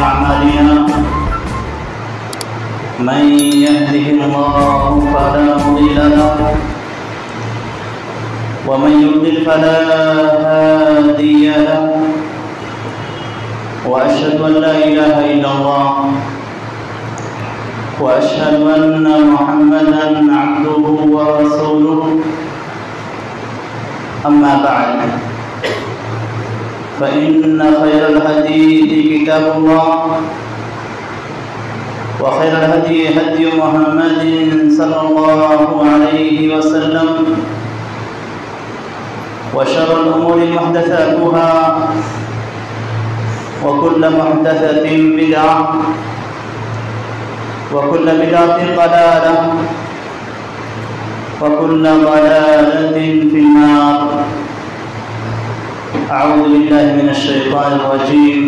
أعمالنا من يهده الله فلا مضل له ومن يضلل فلا هادي له وأشهد أن لا إله إلا الله وأشهد أن محمدًا عبده ورسوله أما بعد فإن خير الحديث كتاب الله وخير الهدي هدي محمد صلى الله عليه وسلم وشر الأمور محدثاتها وكل محدثة بدعة وكل بدعة ضلالة وكل ضلالة في النار. أعوذ بالله من الشيطان الرجيم.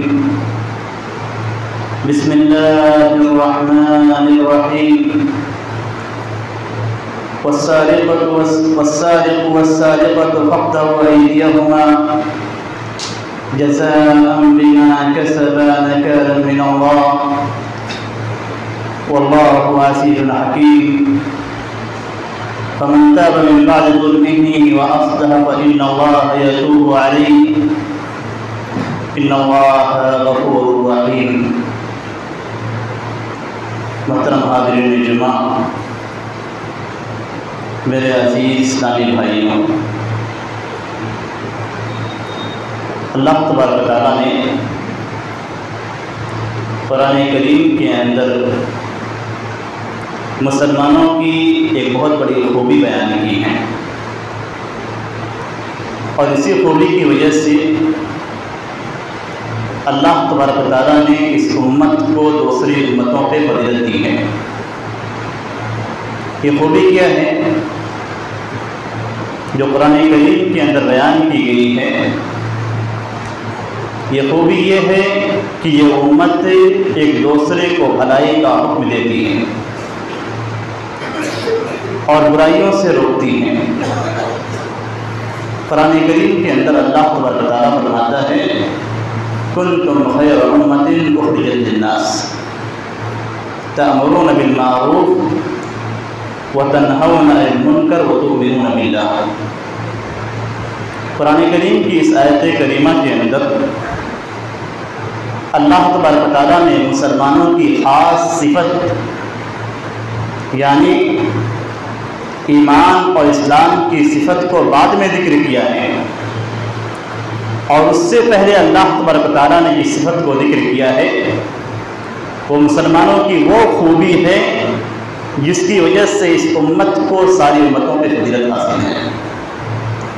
بسم الله الرحمن الرحيم. والسارق والسارقة فاقطعوا أيديهما جزاء بما كسبا نكالا من الله والله عزيز حكيم. فمن تاب من بعد ظلمه وأصلح فإن الله يتوب عليه إن الله غفور رحيم. محترم حاضرین جمعہ، میرے عزیز اسلامی بھائیوں، اللہ تبارک و تعالیٰ نے قرآن کریم کے اندر مسلمانوں کی ایک بہت بڑی خوبی بیان کی ہے، اور اسی خوبی کی وجہ سے اللہ تبارک و تعالیٰ نے اس امت کو دوسری امتوں پہ فضیلت دی ہے۔ یہ خوبی کیا ہے جو قرآن کریم کے اندر بیان کی گئی ہے؟ یہ خوبی یہ ہے کہ یہ امت ایک دوسرے کو بھلائی کا حکم دیتی ہے اور برائیوں سے روکتی ہے۔ قرآن کریم کے اندر اللہ تبارک و تعالیٰ فرماتا ہے کنتم خیر امۃ اخرجت للناس تأمرون بالمعروف وتنہون عن المنکر وتؤمنون باللہ۔ قرآن کریم کی اس آیت کریمہ کے اندر اللہ تبارک و تعالیٰ نے مسلمانوں کی خاص صفت یعنی ایمان اور اسلام کی صفت کو بعد میں ذکر کیا ہے، اور اس سے پہلے اللہ تبارک و تعالیٰ نے اس صفت کو ذکر کیا ہے۔ وہ مسلمانوں کی وہ خوبی ہے جس کی وجہ سے اس امت کو ساری امتوں پہ فضیلت حاصل ہے۔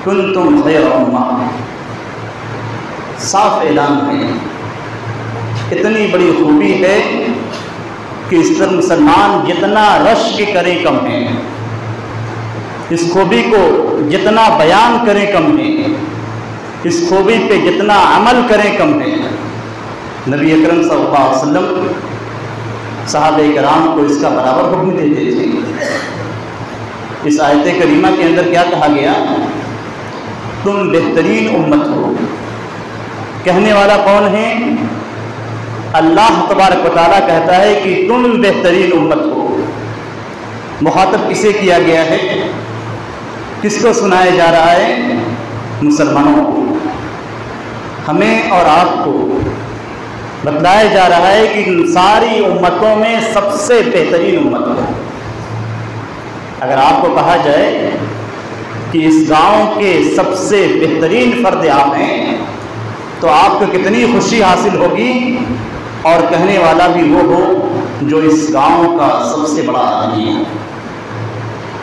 کنتم خیر امہ، صاف اعلان ہے، اتنی بڑی خوبی ہے کہ اس پر مسلمان جتنا رشک کرے کم ہے، اس خوبی کو جتنا بیان کریں کم ہے، اس خوبی پہ جتنا عمل کریں کم ہے۔ نبی اکرم صلی اللہ علیہ وسلم صحابہ کرام کو اس کا برابر حکم دیتے تھے۔ اس آیت کریمہ کے اندر کیا کہا گیا؟ تم بہترین امت ہو۔ کہنے والا کون ہے؟ اللہ تبارک و تعالیٰ کہتا ہے کہ تم بہترین امت ہو۔ مخاطب کسے کیا گیا ہے؟ کس کو سنایا جا رہا ہے؟ مسلمانوں کو۔ ہمیں اور آپ کو بتلایا جا رہا ہے کہ ان ساری امتوں میں سب سے بہترین امت ہو۔ اگر آپ کو کہا جائے کہ اس گاؤں کے سب سے بہترین فرد آپ ہیں تو آپ کو کتنی خوشی حاصل ہوگی، اور کہنے والا بھی وہ ہو جو اس گاؤں کا سب سے بڑا آدمی ہے،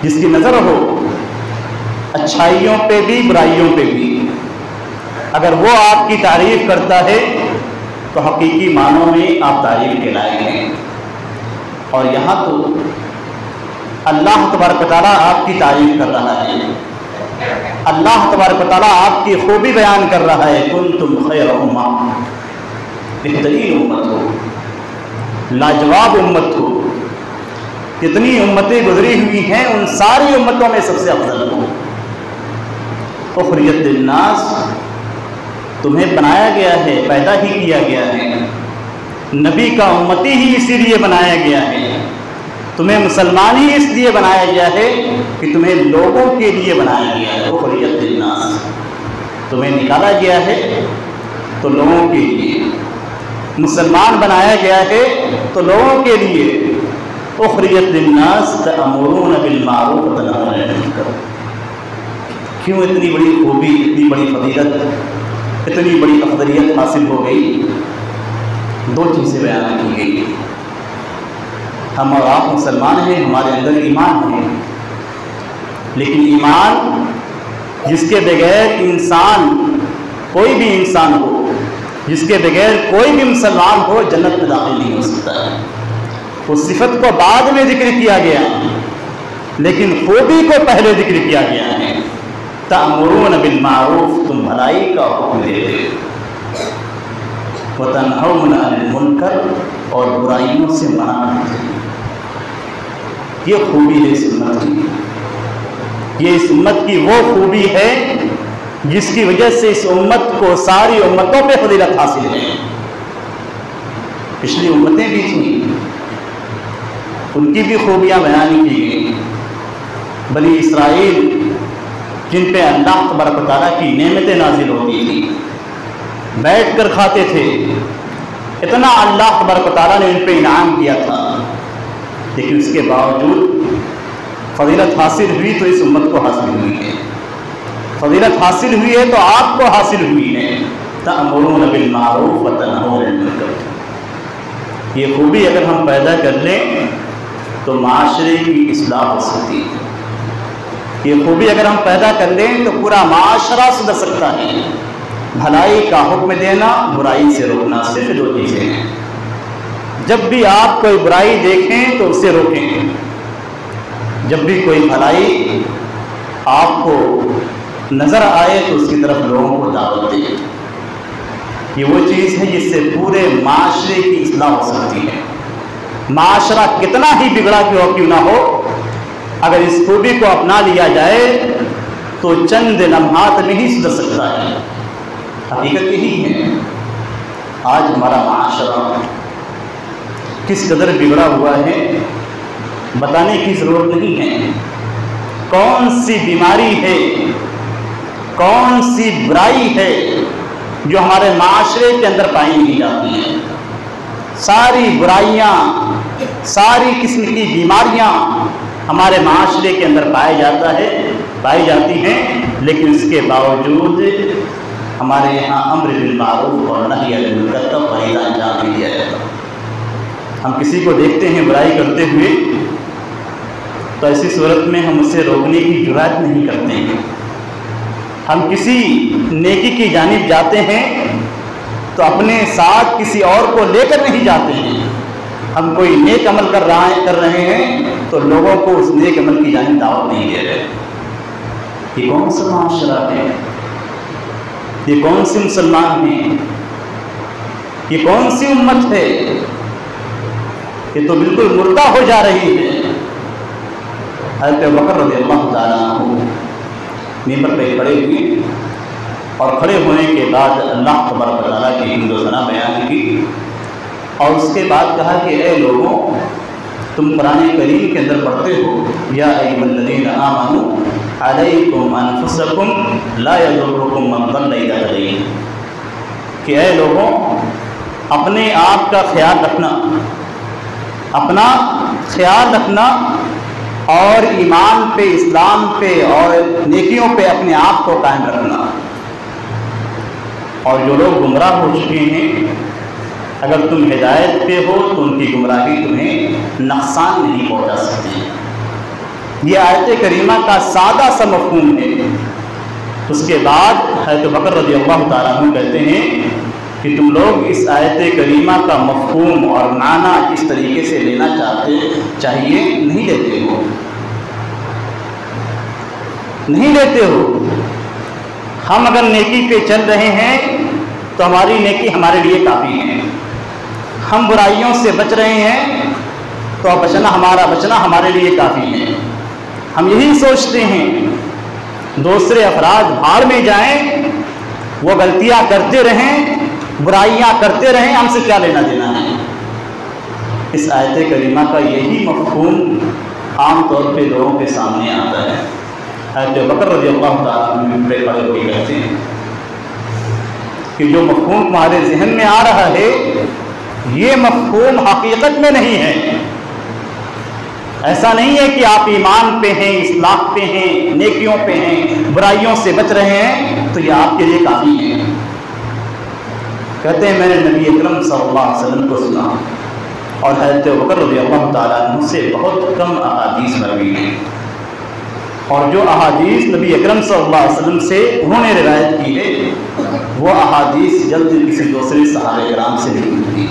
جس کی نظر ہو اچھائیوں پہ بھی برائیوں پہ بھی۔ اگر وہ آپ کی تعریف کرتا ہے تو حقیقی معنوں میں آپ تعریف کے لائق ہیں۔ اور یہاں تو اللہ تبارک و تعالیٰ آپ کی تعریف کر رہا ہے، اللہ تبارک و تعالیٰ آپ کی خوبی بیان کر رہا ہے۔ کنتم خیر امہ، بہترین امت ہو، لاجواب امت ہو۔ جتنی امتیں گزری ہوئی ہیں ان ساری امتوں میں سب سے افضل ہو۔ اخرجت للناس، تمہیں بنایا گیا ہے، پیدا ہی کیا گیا ہے نبی کا امتی ہی اسی لیے بنایا گیا ہے، تمہیں مسلمان ہی اس لیے بنایا گیا ہے کہ تمہیں لوگوں کے لیے بنایا گیا ہے، اخرجت للناس، تمہیں نکالا گیا ہے تو لوگوں کے لیے، مسلمان بنایا گیا ہے تو لوگوں کے لیے، اخرجت للناس تأمرون بالمعروف وتنہون عن المنکر۔ کیوں اتنی بڑی خوبی، اتنی بڑی فضیلت، اتنی بڑی افضلیت حاصل ہو گئی؟ دو چیزیں بیان کی گئی۔ ہم اور آپ مسلمان ہیں، ہمارے اندر ایمان ہے، لیکن ایمان جس کے بغیر انسان، کوئی بھی انسان ہو، جس کے بغیر کوئی بھی مسلمان ہو جنت میں داخل نہیں ہو سکتا ہے۔ اس صفت کو بعد میں ذکر کیا گیا، لیکن خوبی کو پہلے ذکر کیا گیا ہے۔ تأمرون بالمعروف، تم بھلائی کا حکم دیتے ہو، وتنہون عن المنکر، اور برائیوں سے منع کرتے ہو۔ یہ خوبی ہے اس امت کی، یہ اس امت کی وہ خوبی ہے جس کی وجہ سے اس امت کو ساری امتوں پہ فضیلت حاصل ہے۔ پچھلی امتیں بھی تھیں، ان کی بھی خوبیاں بیان کی گئی۔ بنی اسرائیل جن پہ اللہ تبارک و تعالیٰ کی نعمتیں نازل ہوتی تھیں، بیٹھ کر کھاتے تھے، اتنا اللہ تبارک و تعالیٰ نے ان پہ انعام کیا تھا، لیکن اس کے باوجود فضیلت حاصل ہوئی تو اس امت کو حاصل ہوئی ہے، فضیلت حاصل ہوئی ہے تو آپ کو حاصل ہوئی ہے۔ تأمرون بالمعروف وتنہون عن المنکر، یہ خوبی اگر ہم پیدا کر لیں تو معاشرے کی اصلاح ہو سکتی ہے۔ یہ خوبی اگر ہم پیدا کر لیں تو پورا معاشرہ سدھر سکتا ہے۔ بھلائی کا حکم دینا، برائی سے روکنا، صرف دو چیزیں ہیں۔ جب بھی آپ کوئی برائی دیکھیں تو اسے روکیں، جب بھی کوئی بھلائی آپ کو نظر آئے تو اس کی طرف لوگوں کو دعوت دیں۔ یہ وہ چیز ہے جس سے پورے معاشرے کی اصلاح ہو سکتی ہے۔ معاشرہ کتنا ہی بگڑا کیوں نہ ہو، اگر اس خوبی کو اپنا لیا جائے تو چند لمحات میں ہی سدھر سکتا ہے۔ حقیقت یہی ہے، آج ہمارا معاشرہ کس قدر بگڑا ہوا ہے بتانے کی ضرورت نہیں ہے۔ کون سی بیماری ہے، کون سی برائی ہے جو ہمارے معاشرے کے اندر پائی نہیں جاتی ہیں؟ ساری برائیاں، ساری قسم کی بیماریاں ہمارے معاشرے کے اندر پائی جاتی ہیں، لیکن اس کے باوجود ہمارے یہاں امر بالمعروف اور نہی عن المنکر کا فریضہ انجام نہیں دیا جاتا۔ ہم کسی کو دیکھتے ہیں برائی کرتے ہوئے تو ایسی صورت میں ہم اسے روکنے کی جرات نہیں کرتے ہیں۔ ہم کسی نیکی کی جانب جاتے ہیں تو اپنے ساتھ کسی اور کو لے کر نہیں جاتے ہیں۔ ہم کوئی نیک عمل کر رہے ہیں تو لوگوں کو اس نیک عمل کی جانب دعوت نہیں دے رہے۔ یہ کون سا معاشرہ ہے؟ یہ کون سے مسلمان ہیں؟ یہ کون سی امت ہے؟ یہ تو بالکل مردہ ہو جا رہی ہے۔ حضرت ابوبکر رضی اللہ تعالیٰ عنہ ممبر پہ کھڑے ہوئے اور کھڑے ہونے کے بعد اللہ تبارک و تعالیٰ کی حمد و ثنا بیان کی، اور اس کے بعد کہا کہ اے لوگوں، تم قرآن کریم کے اندر پڑھتے ہو یا ایھا الذین آمنوا علیکم انفسکم لا یضرکم من ضل اذا ہدیتم، کہ اے لوگوں، اپنے آپ کا خیال رکھنا، اپنا خیال رکھنا، اور ایمان پہ، اسلام پہ اور نیکیوں پہ اپنے آپ کو قائم رکھنا۔ اور جو لوگ گمراہ ہو چکے ہیں، اگر تم ہدایت پہ ہو تو ان کی گمراہی تمہیں نقصان نہیں پہنچا سکتی۔ یہ آیت کریمہ کا سادہ سا مفہوم ہے۔ اس کے بعد حضرت ابوبکر رضی اللہ تعالیٰ عنہ کہتے ہیں کہ تم لوگ اس آیت کریمہ کا مفہوم اور معنی اس طریقے سے لینا چاہیے نہیں لیتے ہو، نہیں لیتے ہو۔ ہم اگر نیکی پہ چل رہے ہیں تو ہماری نیکی ہمارے لیے کافی ہے۔ ہم برائیوں سے بچ رہے ہیں تو ہمارا بچنا ہمارے لیے کافی ہے۔ ہم یہی سوچتے ہیں دوسرے افراد بھاڑ میں جائیں، وہ غلطیاں کرتے رہیں، برائیاں کرتے رہیں، ہم سے کیا لینا دینا ہے۔ اس آیت کریمہ کا یہی مفہوم عام طور پہ لوگوں کے سامنے آتا ہے۔ حضرت بکر رضی اللہ تعالیٰ عنہ پہ کھڑے ہو کے کہتے ہیں کہ جو مفہوم تمہارے ذہن میں آ رہا ہے یہ مفہوم حقیقت میں نہیں ہے۔ ایسا نہیں ہے کہ آپ ایمان پہ ہیں، اصلاح پہ ہیں، نیکیوں پہ ہیں، برائیوں سے بچ رہے ہیں تو یہ آپ کے لیے کافی ہے۔ کہتے ہیں میں نے نبی اکرم صلی اللہ علیہ وسلم کو سنا، اور حضرت بکر رضی اللہ تعالیٰ عنہ سے بہت کم احادیث مروی ہیں، اور جو احادیث نبی اکرم صلی اللہ علیہ وسلم سے انہوں نے روایت کی ہے وہ احادیث جلد کسی دوسرے صحابہ کرام سے نہیں ملتی۔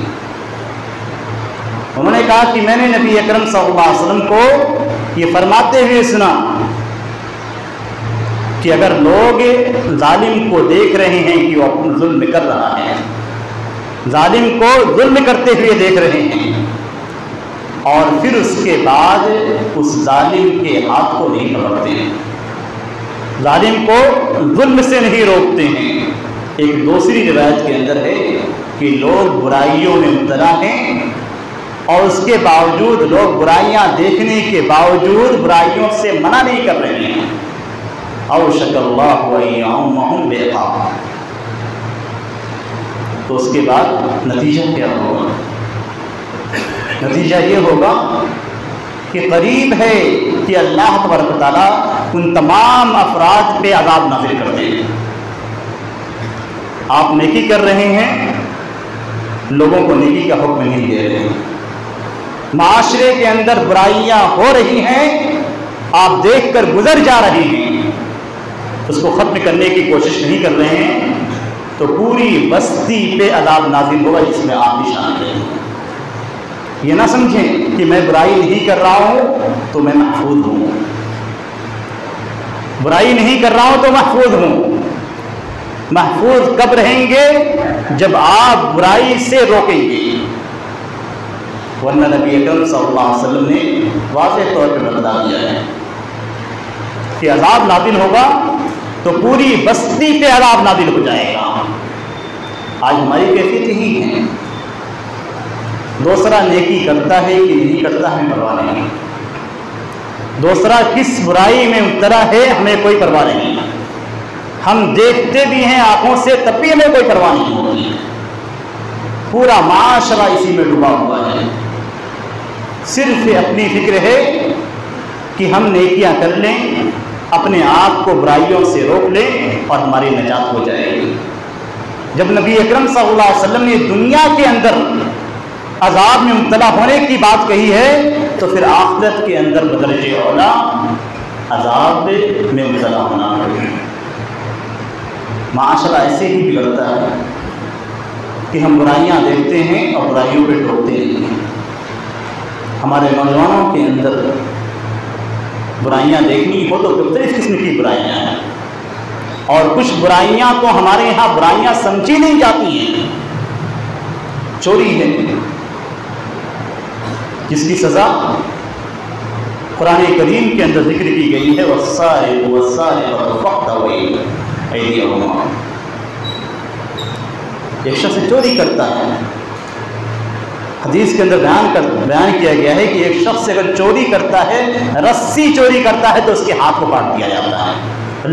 انہوں نے کہا کہ میں نے نبی اکرم صلی اللہ علیہ وسلم کو یہ فرماتے ہوئے سنا کہ اگر لوگ ظالم کو دیکھ رہے ہیں کہ وہ اپنا ظلم کر رہا ہے، ظالم کو ظلم کرتے ہوئے دیکھ رہے ہیں، اور پھر اس کے بعد اس ظالم کے ہاتھ کو نہیں پکڑتے ہیں، ظالم کو ظلم سے نہیں روکتے ہیں۔ ایک دوسری روایت کے اندر ہے کہ لوگ برائیوں میں مبتلا ہیں اور اس کے باوجود لوگ برائیاں دیکھنے کے باوجود برائیوں سے منع نہیں کر رہے ہیں۔ اوشک اللہ وَيَعُمَّهُمْ بِعِقَابٍ، تو اس کے بعد نتیجہ کیا ہوگا؟ نتیجہ یہ ہوگا کہ قریب ہے کہ اللہ تبارک و تعالیٰ ان تمام افراد پہ عذاب نازل کر دیں۔ آپ نیکی کر رہے ہیں، لوگوں کو نیکی کا حکم نہیں دے رہے ہیں، معاشرے کے اندر برائیاں ہو رہی ہیں، آپ دیکھ کر گزر جا رہے ہیں، اس کو ختم کرنے کی کوشش نہیں کر رہے ہیں، تو پوری بستی پہ عذاب نازل ہوگا جس میں آپ بھی شامل ہیں۔ یہ نہ سمجھیں کہ میں برائی نہیں کر رہا ہوں تو میں محفوظ ہوں، برائی نہیں کر رہا ہوں تو محفوظ ہوں۔ محفوظ کب رہیں گے؟ جب آپ برائی سے روکیں گے، ورنہ نبی اکرم صلی اللہ علیہ وسلم نے واضح طور پہ بتا دیا ہے کہ عذاب نازل ہوگا تو پوری بستی پہ عذاب نازل ہو جائے گا۔ آج ہماری کیفیت یہی ہے، دوسرا نیکی کرتا ہے کہ نہیں کرتا ہمیں پرواہ نہیں، دوسرا کس برائی میں مبتلا ہے ہمیں کوئی پرواہ نہیں، ہم دیکھتے بھی ہیں آنکھوں سے تب بھی ہمیں کوئی پرواہ نہیں ہوتی۔ پورا معاشرہ اسی میں ڈوبا ہوا ہے، صرف اپنی فکر ہے کہ ہم نیکیاں کر لیں، اپنے آپ کو برائیوں سے روک لیں اور ہماری نجات ہو جائے گی۔ جب نبی اکرم صلی اللہ علیہ وسلم نے دنیا کے اندر عذاب میں مبتلا ہونے کی بات کہی ہے تو پھر آخرت کے اندر بدرجہ اولا عذاب میں مبتلا ہونا ہے۔ معاشرہ ایسے ہی بگڑتا ہے کہ ہم برائیاں دیکھتے ہیں اور برائیوں پہ ٹوکتے نہیں ہیں۔ ہمارے نوجوانوں کے اندر برائیاں دیکھنی ہو تو مختلف قسم کی برائیاں ہیں، اور کچھ برائیاں تو ہمارے یہاں برائیاں سمجھی نہیں جاتی ہیں۔ چوری ہے جس کی سزا قرآن کریم کے اندر ذکر کی گئی ہے، وَالسَّارِقُ وَالسَّارِقَةُ فَاقْطَعُوا أَيْدِيَهُمَا۔ ایک شخص چوری کرتا ہے، حدیث کے اندر بیان کیا گیا ہے کہ ایک شخص اگر چوری کرتا ہے، رسی چوری کرتا ہے تو اس کے ہاتھ کو کاٹ دیا جاتا ہے۔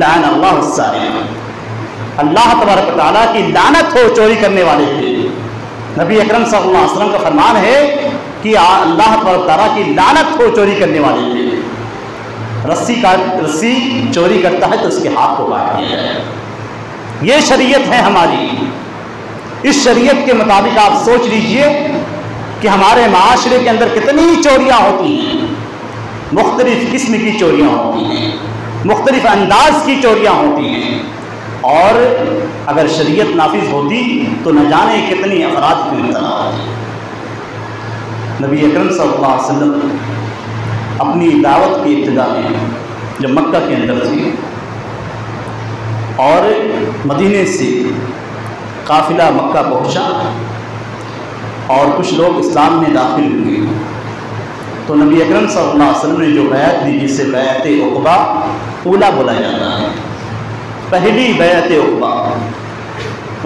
لعن اللہ السارق، اللہ تبارک و تعالیٰ کی لعنت ہو چوری کرنے والے پہ۔ نبی اکرم صلی اللہ علیہ وسلم کا فرمان ہے کہ اللہ تبارک و تعالیٰ کی لعنت ہو چوری کرنے والے پہ۔ رسی چوری کرتا ہے تو اس کے ہاتھ کو کاٹ دیا جائے۔ یہ شریعت ہے ہماری۔ اس شریعت کے مطابق آپ سوچ لیجئے کہ ہمارے معاشرے کے اندر کتنی چوریاں ہوتی ہیں، مختلف قسم کی چوریاں ہوتی ہیں، مختلف انداز کی چوریاں ہوتی ہیں، اور اگر شریعت نافذ ہوتی تو نہ جانے کتنی افراد کی مبتلا ہوتی۔ نبی اکرم صلی اللہ علیہ وسلم اپنی دعوت کی ابتدا میں جب مکہ کے اندر تھی اور مدینے سے قافلہ مکہ پہنچا اور کچھ لوگ اسلام میں داخل ہوئے، تو نبی اکرم صلی اللہ علیہ وسلم نے جو بیعت دی جسے بیعت عقبہ اولا بولا جاتا ہے، پہلی بیعت عقبہ،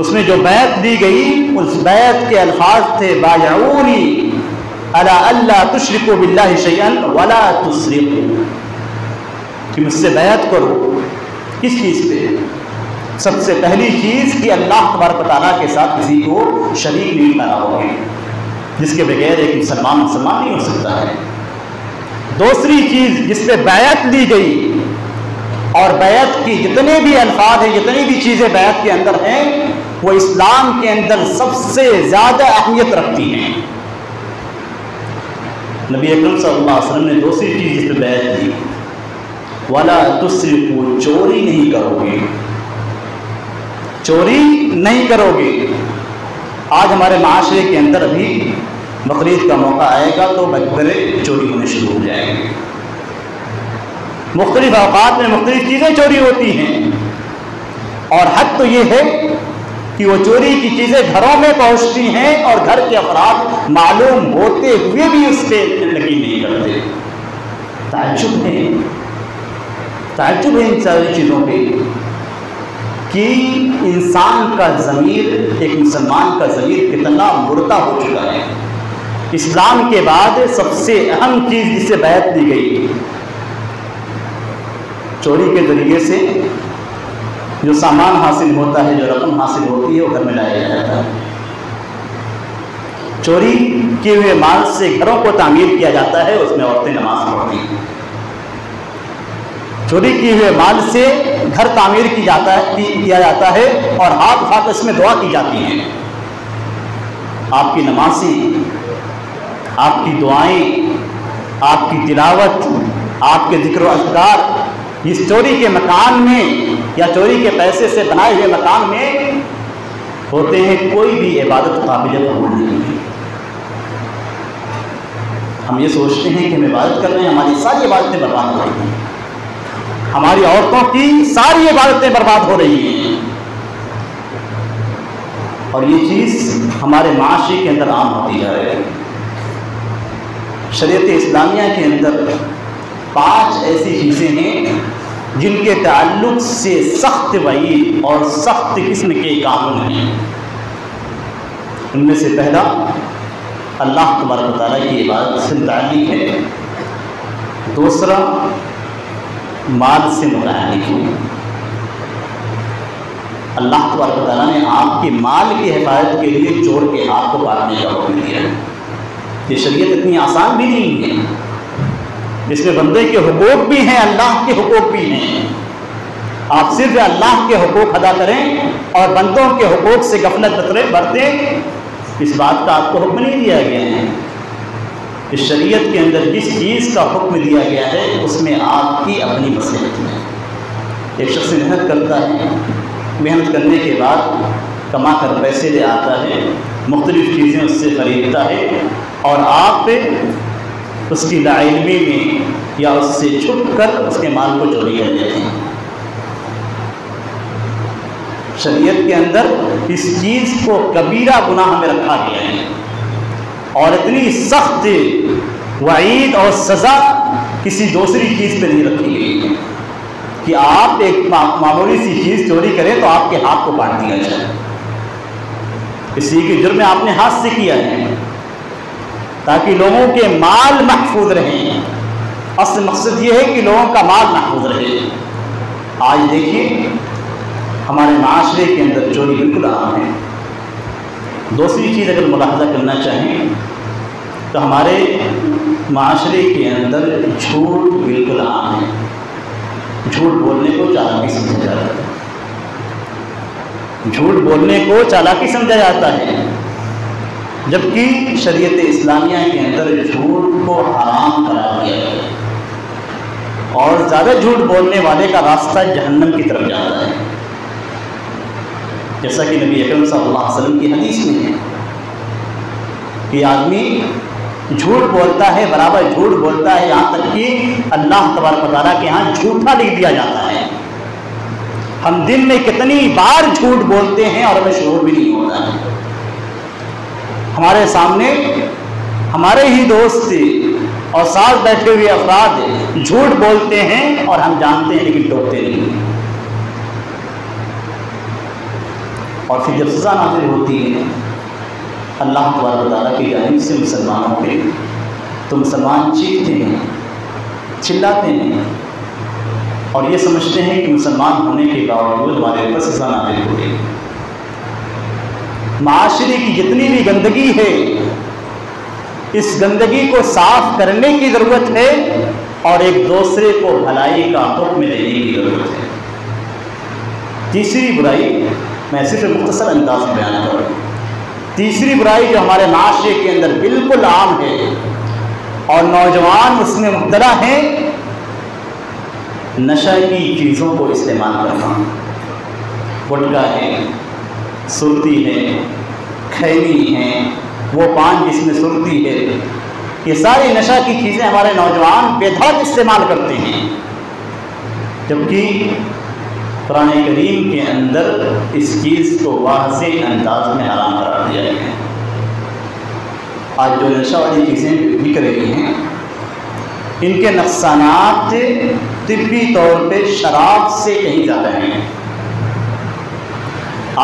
اس میں جو بیعت دی گئی اس بیعت کے الفاظ تھے بایعونی علی اللہ تشرکوا باللہ شیئا ولا تسرقوا، کہ مجھ سے بیعت کرو کس چیز پہ؟ سب سے پہلی چیز کہ اللہ تبارک و تعالیٰ کے ساتھ کسی کو شریک نہیں بناؤ گے، جس کے بغیر ایک مسلمان نہیں ہو سکتا ہے۔ دوسری چیز جس پہ بیعت لی گئی، اور بیعت کی جتنے بھی الفاظ ہیں، جتنی بھی چیزیں بیعت کے اندر ہیں، وہ اسلام کے اندر سب سے زیادہ اہمیت رکھتی ہیں۔ نبی اکرم صلی اللہ علیہ وسلم نے دوسری چیز جس پہ بیعت دی، وَلَا تُسْرِقُوا، چوری نہیں کرو گے، چوری نہیں کرو گے۔ آج ہمارے معاشرے کے اندر ابھی بقرعید کا موقع آئے گا تو بکرے چوری ہونے شروع ہو جائیں گے، مختلف اوقات میں مختلف چیزیں چوری ہوتی ہیں، اور حد تو یہ ہے کہ وہ چوری کی چیزیں گھروں میں پہنچتی ہیں اور گھر کے افراد معلوم ہوتے ہوئے بھی اس پہ یقین نہیں کرتے۔ تعجب ہے ان ساری چیزوں پہ کہ انسان کا ضمیر، ایک مسلمان کا ضمیر کتنا مردہ ہو چکا ہے۔ اسلام کے بعد سب سے اہم چیز جس سے بیعت دی گئی، چوری کے ذریعے سے جو سامان حاصل ہوتا ہے، جو رقم حاصل ہوتی ہے، وہ گھر میں لایا جاتا ہے۔ چوری کیے ہوئے مال سے گھروں کو تعمیر کیا جاتا ہے، اس میں عورتیں نماز پڑھتی ہیں۔ چوری کیے ہوئے مال سے گھر تعمیر کیا جاتا ہے اور ہاتھ اٹھا اس میں دعا کی جاتی ہیں۔ آپ کی نمازیں، آپ کی دعائیں، آپ کی تلاوت، آپ کے ذکر و اذکار اس چوری کے مکان میں یا چوری کے پیسے سے بنائے ہوئے مکان میں ہوتے ہیں، کوئی بھی عبادت قابل قبول نہیں ہے۔ ہم یہ سوچتے ہیں کہ ہم عبادت کر رہے ہیں، ہماری ساری عبادتیں برباد ہو رہی ہیں، ہماری عورتوں کی ساری عبادتیں برباد ہو رہی ہیں، اور یہ چیز ہمارے معاشرے کے اندر عام ہوتی جا رہی ہے۔ شریعت اسلامیہ کے اندر 5 ایسی چیزیں ہیں جن کے تعلق سے سخت وعید اور سخت قسم کے قانون ہیں۔ ان میں سے پہلا اللہ تبارک و تعالیٰ کی عبادت سے متعلق ہے، دوسرا مال سے متعلق ہے۔ اللہ تبارک و تعالیٰ نے آپ کے مال کی حفاظت کے لیے چور کے ہاتھ کو کاٹنے کا حکم دیا ہے۔ یہ شریعت اتنی آسان بھی نہیں ہے، اس میں بندے کے حقوق بھی ہیں، اللہ کے حقوق بھی ہیں۔ آپ صرف اللہ کے حقوق ادا کریں اور بندوں کے حقوق سے غفلت برتیں، اس بات کا آپ کو حکم نہیں دیا گیا ہے۔ اس شریعت کے اندر جس چیز کا حکم دیا گیا ہے اس میں آپ کی اپنی مصلحت ہے۔ ایک شخص محنت کرتا ہے، محنت کرنے کے بعد کما کر پیسے لے آتا ہے، مختلف چیزیں اس سے خریدتا ہے، اور آپ اس کی لا علمی میں یا اس سے چھپ کر اس کے مال کو چوری کر لیتے ہیں۔ شریعت کے اندر اس چیز کو کبیرہ گناہ میں رکھا گیا ہے، اور اتنی سخت وعید اور سزا کسی دوسری چیز پہ نہیں رکھی گئی ہے کہ آپ ایک معمولی سی چیز چوری کریں تو آپ کے ہاتھ کو کاٹ دیا جائے۔ اسی کے جرم آپ نے ہاتھ سے کیا ہے تاکہ لوگوں کے مال محفوظ رہیں۔ اصل مقصد یہ ہے کہ لوگوں کا مال محفوظ رہے۔ آج دیکھیے ہمارے معاشرے کے اندر چوری بالکل عام ہے۔ دوسری چیز اگر ملاحظہ کرنا چاہیں تو ہمارے معاشرے کے اندر جھوٹ بالکل عام ہے۔ جھوٹ بولنے کو چالاکی سمجھا جاتا ہے، جھوٹ بولنے کو چالاکی سمجھا جاتا ہے، جبکہ شریعت اسلامیہ کے اندر جھوٹ کو حرام قرار دیا گیا ہے، اور زیادہ جھوٹ بولنے والے کا راستہ جہنم کی طرف جاتا ہے، جیسا کہ نبی اکرم صلی اللہ علیہ وسلم کی حدیث میں ہے کہ آدمی جھوٹ بولتا ہے، برابر جھوٹ بولتا ہے، یہاں تک کہ اللہ تبارک و تعالیٰ کے ہاں جھوٹا لکھ دیا جاتا ہے۔ ہم دن میں کتنی بار جھوٹ بولتے ہیں اور ہمیں شعور بھی نہیں ہوتا ہے۔ ہمارے سامنے ہمارے ہی دوست اور ساتھ بیٹھے ہوئے افراد جھوٹ بولتے ہیں اور ہم جانتے ہیں لیکن ٹوکتے نہیں۔ اور پھر جب سزا نازل ہوتی ہے اللہ تبارک و تعالیٰ کی جانب سے مسلمانوں پہ، تو مسلمان چیختے ہیں، چلاتے ہیں اور یہ سمجھتے ہیں کہ مسلمان ہونے کے باوجود ہمارے اوپر سزا نازل ہو گئی۔ معاشرے کی جتنی بھی گندگی ہے، اس گندگی کو صاف کرنے کی ضرورت ہے اور ایک دوسرے کو بھلائی کا حکم دینے کی ضرورت ہے۔ تیسری برائی میں صرف مختصر انداز میں بیان کر رہا ہوں۔ تیسری برائی جو ہمارے معاشرے کے اندر بالکل عام ہے اور نوجوان اس میں مبتلا ہیں، نشہ کی چیزوں کو استعمال کرنا۔ گٹکا ہے، سرتی ہے، کھینی ہے، وہ پان جس میں سرتی ہے، یہ ساری نشہ کی چیزیں ہمارے نوجوان بے دھڑک استعمال کرتے ہیں، جبکہ قرآن کریم کے اندر اس چیز کو واضح انداز میں حرام قرار دیا گیا ہے۔ آج جو نشہ والی چیزیں بک رہی ہیں، ان کے نقصانات طبی طور پہ شراب سے کہیں زیادہ ہیں۔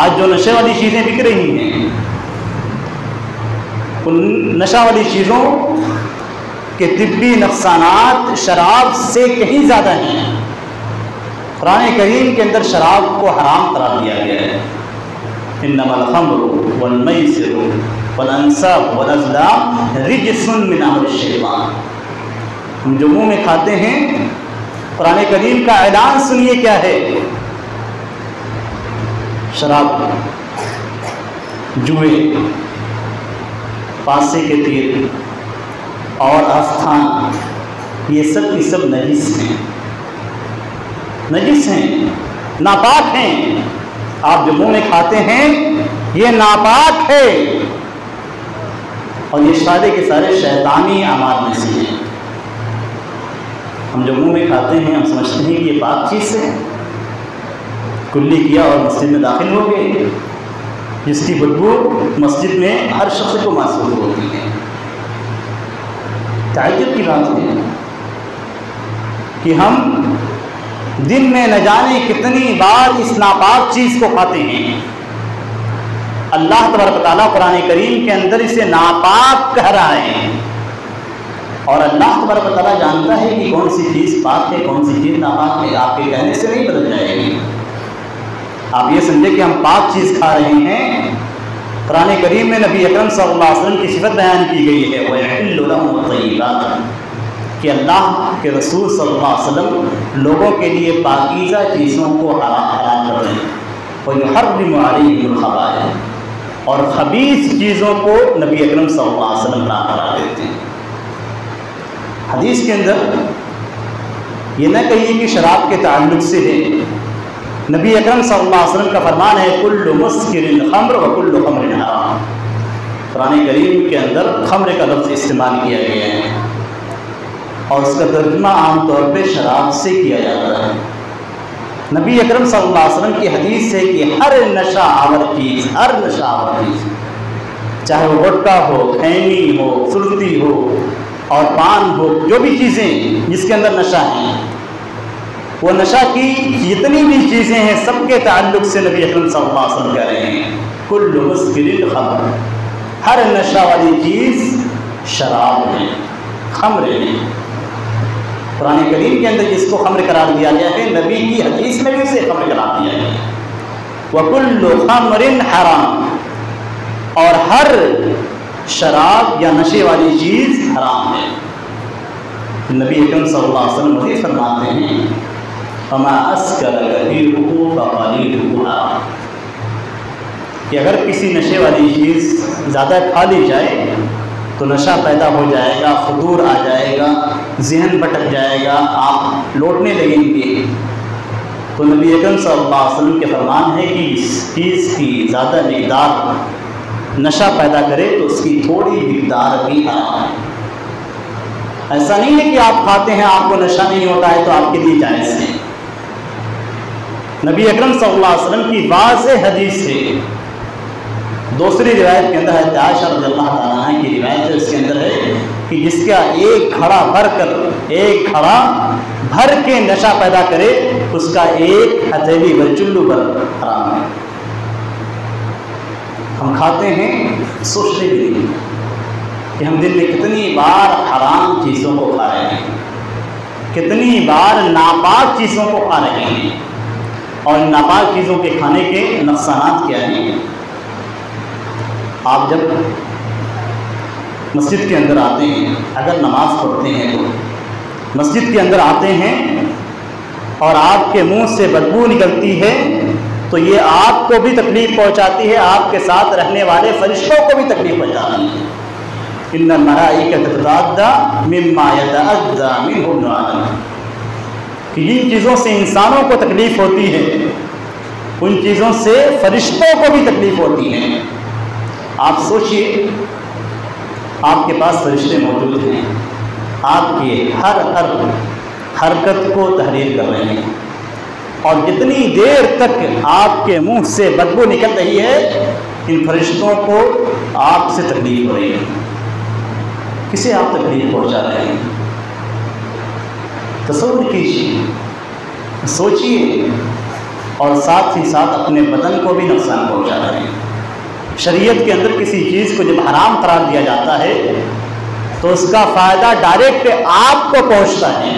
آج جو نشے والی چیزیں بک رہی ہیں، ان نشہ والی چیزوں کے طبی نقصانات شراب سے کہیں زیادہ ہیں۔ قرآن کریم کے اندر شراب کو حرام قرار دیا گیا ہے۔ انما الخمر والمیسر والانصاب والازلام رجس من عمل الشیطان۔ ہم جو منہ میں کھاتے ہیں، قرآن کریم کا اعلان سنیے کیا ہے؟ شراب، جوئے، پاسے کے تیر اور آستھان، یہ سب کی سب نجس ہیں، نجس ہیں، ناپاک ہیں۔ آپ جو منہ میں کھاتے ہیں یہ ناپاک ہے اور یہ سارے کے سارے شیطانی اعمال میں سے ہیں۔ ہم جو منہ میں کھاتے ہیں ہم سمجھتے ہیں کہ یہ پاک چیز ہے، کلی کیا اور مسجد میں داخل ہو گئے، جس کی بدبو مسجد میں ہر شخص کو محسوس ہوتی ہے۔ تعجب کی بات ہے کہ ہم دن میں نہ جانے کتنی بار اس ناپاک چیز کو کھاتے ہیں۔ اللہ تبارک و تعالیٰ قرآن کریم کے اندر اسے ناپاک کہہ رہا ہے، اور اللہ تبارک و تعالیٰ جانتا ہے کہ کون سی چیز پاک ہے، کون سی چیز ناپاک ہے۔ آپ کے کہنے سے نہیں بدل جائے گی۔ آپ یہ سمجھے کہ ہم پاک چیز کھا رہے ہیں۔ قرآن کریم میں نبی اکرم صلی اللہ علیہ وسلم کی صفت بیان کی گئی ہے، وَيَحِلُّ لَهُمُ الطَّيِّبَاتُ، کہ اللہ کے رسول صلی اللہ علیہ وسلم لوگوں کے لیے پاکیزہ چیزوں کو حرام کر رہے ہیں، وَيُحَرِّمُ عَلَيْهِمُ الْخَبَائِثَ، اور خبیث چیزوں کو نبی اکرم صلی اللہ علیہ وسلم حرام قرار دیتے ہیں۔ حدیث کے اندر یہ نہ کہیے کہ شراب کے تعلق سے ہے، نبی اکرم صلی اللہ علیہ وسلم کا فرمان ہے کل مسکر خمر وکل خمر حرام۔ قرآن کریم کے اندر خمر کا لفظ استعمال کیا گیا ہے اور اس کا ترجمہ عام طور پہ شراب سے کیا جاتا ہے۔ نبی اکرم صلی اللہ علیہ وسلم کی حدیث ہے کہ ہر نشہ آور چیز، ہر نشہ آور چیز، چاہے وہ گٹکا ہو، کھینی ہو، سرتی ہو اور پان ہو، جو بھی چیزیں جس کے اندر نشہ ہیں، وہ نشہ کی جتنی بھی چیزیں ہیں سب کے تعلق سے نبی اکرم صلی اللہ علیہ وسلم کہہ رہے ہیں کل مسکر خمر، ہر نشہ والی چیز شراب ہے، خمر ہے۔ قرآن کریم کے اندر جس کو خمر قرار دیا گیا ہے، نبی کی حدیث میں بھی اسے خمر قرار دیا گیا ہے۔ وَكُلُّ خَمْرٍ حرام، اور ہر شراب یا نشے والی چیز حرام ہے۔ نبی اکرم صلی اللہ علیہ وسلم مزید فرماتے ہیں فَمَا أَسْكَرَ كَثِيرُهُ فَقَلِيلُهُ حَرَامٌ، کہ اگر کسی نشے والی چیز زیادہ کھا لی جائے تو نشہ پیدا ہو جائے گا، فطور آ جائے گا، ذہن بھٹک جائے گا، آپ لوٹنے لگیں گے۔ تو نبی اکرم صلی اللہ علیہ وسلم کے فرمان ہے کہ اس چیز کی زیادہ مقدار نشہ پیدا کرے تو اس کی تھوڑی مقدار بھی حرام ہے۔ ایسا نہیں ہے کہ آپ کھاتے ہیں آپ کو نشہ نہیں ہوتا ہے تو آپ کے لیے جائز ہے۔ نبی اکرم صلی اللہ علیہ وسلم کی واضح حدیث ہے۔ دوسری روایت کے اندر ہے عائشہ رضی اللہ تعالیٰ عنہ کی روایت ہے، اس کے اندر ہے کہ جس کا ایک گھڑا بھر کے نشہ پیدا کرے اس کا ایک ہتھیلی بر چلو بر حرام ہے۔ ہم کھاتے ہیں سوچتے بھی نہیں کہ ہم دن میں کتنی بار حرام چیزوں کو کھا رہے ہیں، کتنی بار ناپاک چیزوں کو کھا رہے ہیں، اور ان ناپاک چیزوں کے کھانے کے نقصانات کیا ہیں۔ آپ جب مسجد کے اندر آتے ہیں، اگر نماز پڑھتے ہیں تو مسجد کے اندر آتے ہیں اور آپ کے منہ سے بدبو نکلتی ہے تو یہ آپ کو بھی تکلیف پہنچاتی ہے، آپ کے ساتھ رہنے والے فرشتوں کو بھی تکلیف پہنچاتی ہے۔ ان الملائکۃ تتعدی مما یتعدی منہ ابن آدم، کہ جن چیزوں سے انسانوں کو تکلیف ہوتی ہے ان چیزوں سے فرشتوں کو بھی تکلیف ہوتی ہے۔ آپ سوچئے، آپ کے پاس فرشتے موجود ہیں، آپ کی ہر حرکت کو تحریر کر رہے ہیں، اور جتنی دیر تک آپ کے منہ سے بدبو نکل رہی ہے ان فرشتوں کو آپ سے تکلیف ہو رہی ہے۔ کسے آپ تکلیف پہنچا رہے ہیں؟ تصور کیجیے، سوچئے، اور ساتھ ہی ساتھ اپنے بدن کو بھی نقصان پہنچا رہے ہیں۔ شریعت کے اندر کسی چیز کو جب حرام قرار دیا جاتا ہے تو اس کا فائدہ ڈائریکٹ آپ کو پہنچتا ہے۔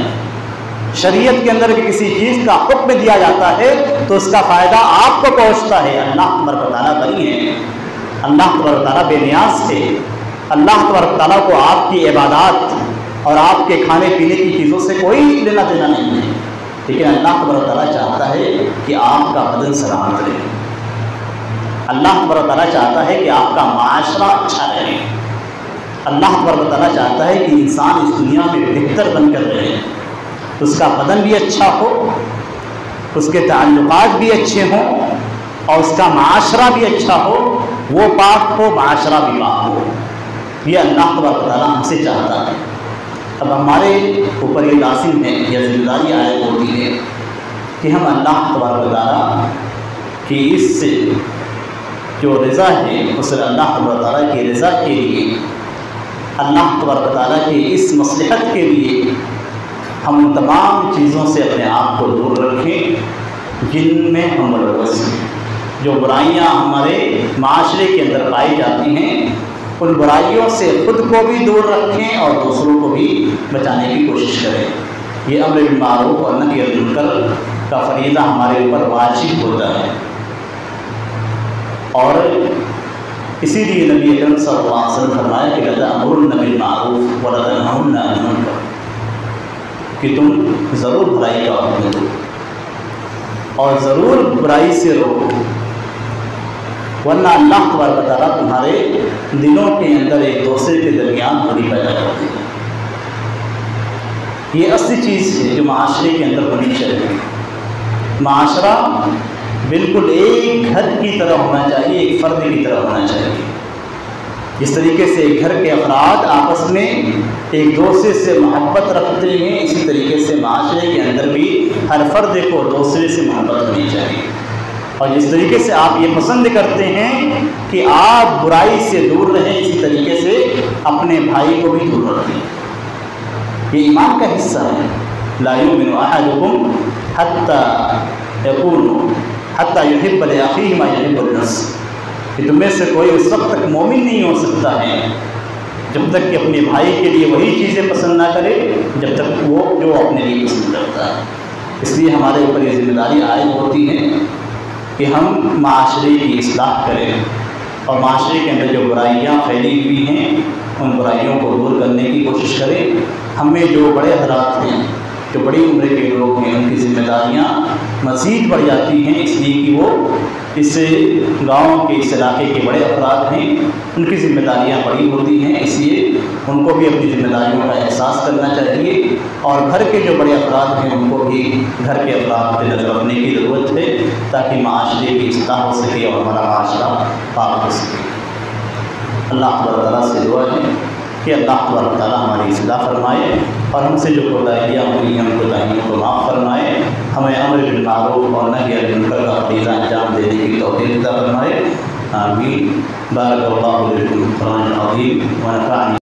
شریعت کے اندر کسی چیز کا حکم دیا جاتا ہے تو اس کا فائدہ آپ کو پہنچتا ہے۔ اللہ تبارک و تعالیٰ بری ہے، اللہ تبارک و تعالیٰ بے نیاز ہے، اللہ تبارک و تعالیٰ کو آپ کی عبادات اور آپ کے کھانے پینے کی چیزوں سے کوئی لینا دینا نہیں ہے، لیکن اللہ تبارک و تعالیٰ چاہتا ہے کہ آپ کا بدن سلامت رہے، اللہ تبارک و تعالیٰ چاہتا ہے کہ آپ کا معاشرہ اچھا رہے، اللہ تبارک و تعالیٰ چاہتا ہے کہ انسان اس دنیا میں بہتر بن کر رہے، اس کا بدن بھی اچھا ہو، اس کے تعلقات بھی اچھے ہوں، اور اس کا معاشرہ بھی اچھا ہو، وہ پاک ہو، معاشرہ بھی پاک ہو۔ یہ اللہ تبارک و تعالیٰ ہم سے چاہتا ہے۔ اب ہمارے اوپر یہ لازم ہے، یہ ذمہ داری عائد ہوتی ہے کہ ہم اللہ تبارک و تعالیٰ کی اس سے جو رضا ہے، اس اللہ تبارک و تعالیٰ کی رضا کے لیے، اللہ تبارک و تعالیٰ کی اس مصلحت کے لیے ہم ان تمام چیزوں سے اپنے آپ کو دور رکھیں جن میں ہم ملوث ہیں۔ جو برائیاں ہمارے معاشرے کے اندر پائی جاتی ہیں ان برائیوں سے خود کو بھی دور رکھیں اور دوسروں کو بھی بچانے کی کوشش کریں۔ یہ امر بالمعروف اور نہی عن المنکر کا فریضہ ہمارے اوپر واجب ہوتا ہے، اور اسی لیے نبی اکرم صلی اللہ علیہ وسلم فرمایا کہ لَتَأْمُرُنَّ بِالْمَعْرُوفِ وَلَتَنْهُنَّ عَنِ الْمُنكَرِ، کہ تم ضرور برائی کا حکم دو اور ضرور برائی سے روکو، ورنہ اللہ تبارک و تعالیٰ تمہارے دلوں کے اندر ایک دوسرے کے درمیان دوری پیدا کرتے ہیں۔ یہ اصلی چیز ہے جو معاشرے کے اندر ہونی چاہیے۔ معاشرہ بالکل ایک گھر کی طرح ہونا چاہیے، ایک فرد کی طرح ہونا چاہیے۔ جس طریقے سے ایک گھر کے افراد آپس میں ایک دوسرے سے محبت رکھتے ہیں، اسی طریقے سے معاشرے کے اندر بھی ہر فرد کو دوسرے سے محبت ہونی چاہیے، اور جس طریقے سے آپ یہ پسند کرتے ہیں کہ آپ برائی سے دور رہیں، اسی طریقے سے اپنے بھائی کو بھی دور رکھیں۔ یہ ایمان کا حصہ ہے۔ لا یؤمن احدکم حتی یحب لأخیہ ما یحب لنفسہ، کہ تم میں سے کوئی اس وقت تک مومن نہیں ہو سکتا ہے جب تک کہ اپنے بھائی کے لیے وہی چیزیں پسند نہ کرے جب تک وہ جو اپنے لیے پسند کرتا ہے۔ اس لیے ہمارے اوپر یہ ذمہ داری عائد ہوتی ہے کہ ہم معاشرے کی اصلاح کریں، اور معاشرے کے اندر جو برائیاں پھیلی ہوئی ہیں ان برائیوں کو دور کرنے کی کوشش کریں۔ ہمیں جو بڑے حضرات ہیں، جو بڑی عمر کے لوگ ہیں، ان کی ذمہ داریاں مزید بڑھ جاتی ہیں، اس لیے کہ وہ اس گاؤں کے، اس علاقے کے بڑے افراد ہیں، ان کی ذمہ داریاں بڑی ہوتی ہیں، اس لیے ان کو بھی اپنی ذمہ داریوں کا احساس کرنا چاہیے، اور گھر کے جو بڑے افراد ہیں ان کو بھی گھر کے افراد پہ نظر رکھنے کی ضرورت ہے تاکہ معاشرے کی اصلاح ہو سکے اور ہمارا معاشرہ پاک ہو سکے۔ اللہ تبارک تعالیٰ سے دعا ہے کہ اللہ تبارک تعالیٰ ہماری اصلاح فرمائے اور ہم سے جو کوتاہیاں ہوئی ہیں ان کوتاہیوں کو معاف فرمائے، ہمیں امر بالمعروف اور نہی عن المنکر کا فریضہ انجام دینے کی توفیق عطا فرمائے۔ آمین۔ بارک اللہ لکم فی القرآن العظیم ونفعني